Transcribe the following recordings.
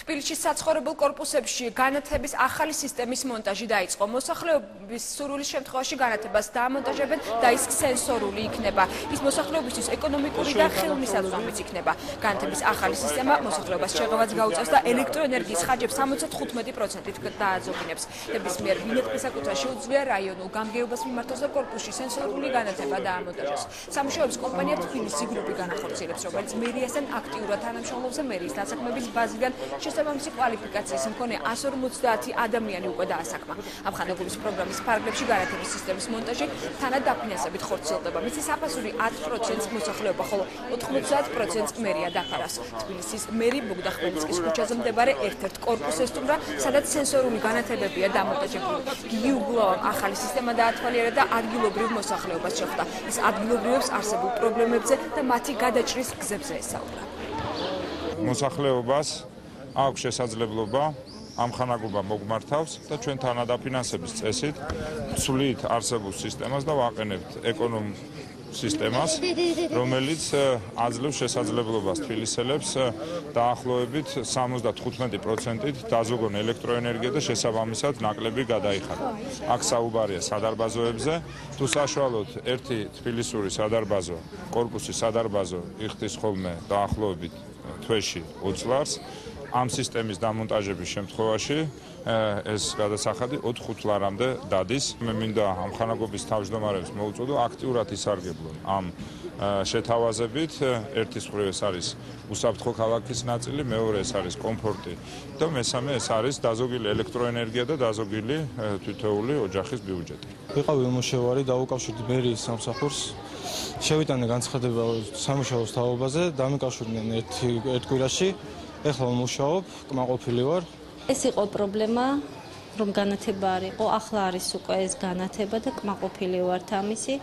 თბილისში საცხოვრებელ კორპუსებში განათების ახალი სისტემის მონტაჟი დაიწყო. მოსახლეობის სურვილის შემთხვევაში განათებას დაამონტაჟებენ და ის სენსორული იქნება. ის მოსახლეობისთვის ეკონომიკური და ხელმისაწვდომიც იქნება. განათების ახალი სისტემა მოსახლეობას შეღავაც გაუწევს და ელექტროენერგიის ხარჯებს 75%-ით დააძოგინებს. ნებისმიერ ბინეტს საკუთარ შეუძლია რაიონულ გამგეობას მიმართოს და კორპუსში სენსორული განათება დაამონტაჟოს. სამუშაოებს კომპანია თბილისი გრუპი განახორციელებს, რომელიც მერიასთან აქტიურად თანამშრომლობს და მერიის დასაქმების ბაზიდან შესაბამისი კვალიფიკაციის მქონე 150 ადამიანი უკვე დაასაქმა. ამხანაგურის პროგრამის ფარგლებში განათების სისტემის მონტაჟი თანადაფინანსებით ხორციელდება. მისი საფასური 10%-ს მოსახლეობა, ხოლო 90%-ს მერია დაფარავს. თბილისის მერი ბოგდა ხმელნიცკის ქუჩაზე მდებარე ერთ-ერთ კორპუსს ესტუმრა, სადაც სენსორული განათებებია დამონტაჟებული. გიუგლოვამ ახალი სისტემა დაათვალიერა და ადგილობრივ მოსახლეობას შეხვდა. ის ადგილობრივებს არსებულ პრობლემებზე და მათი გადაჭრის გზებზე ესაუბრა. მოსახლეობას აქვს შესაძლებლობა ამხანაგობა მოგმართავს და ჩვენ თანადაფინანსების წესით ვცვლით არსებულ სისტემას და ვაყენებთ ეკონომ სისტემას, რომელიც აძლევს შესაძლებლობას თბილისელებს დაახლოებით 75%-ით დაზოგონ ელექტროენერგია და შესაბამისად ნაკლები გადაიხადონ. აქ საუბარია სადარბაზოებზე, თუ საშუალოდ ერთი თბილისური სადარბაზო, კორპუსის სადარბაზო იხდის ხოლმე დაახლოებით თვეში 20 ლარს. ამ სისტემის დამონტაჟების შემთხვევაში ეს გადასახადი 4-5 ლარამდე დადის. მე მინდა ამხანაგობის თავმჯდომარეს მოუწოდო აქტიურად ისარგებლონ ამ შეთავაზებით. ერთის მხრივ ეს არის უსაფრთხო ქალაქის ნაწილი, მეორე ეს არის კომფორტი და მესამე ეს არის დაზოგილი ელექტროენერგია და დაზოგილი თითოეული ოჯახის ბიუჯეტი. ვიყავი ემოშევარი, დავუკავშირდი მერიის სამსახურს. შევიტანე განცხადება სამუშაოს თაობაზე, დამიკავშირდნენ ერთ კვირაში. ეხლა ვმუშაობ, კმაყოფილი ვარ. ეს იყო პრობლემა, რომ განათება არ იყო, ახლა არის უკვე ეს განათება და კმაყოფილი ვართ ამისი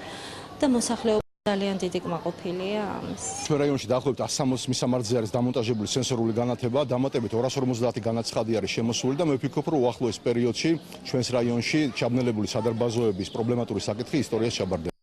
და მოსახლეობა ძალიან დიდი კმაყოფილია ამის. ჩვენ რაიონში დაახლოებით 160 მისამართზე არის დამონტაჟებული სენსორული განათება, დამატებით 250 განაცხადი არის შემოსული და მე ვფიქრობ, რომ უახლოეს პერიოდში ჩვენს რაიონში ჩაბნელებული სადარბაზოების პრობლემატური საკითხი ისტორიას ჩაბარდება.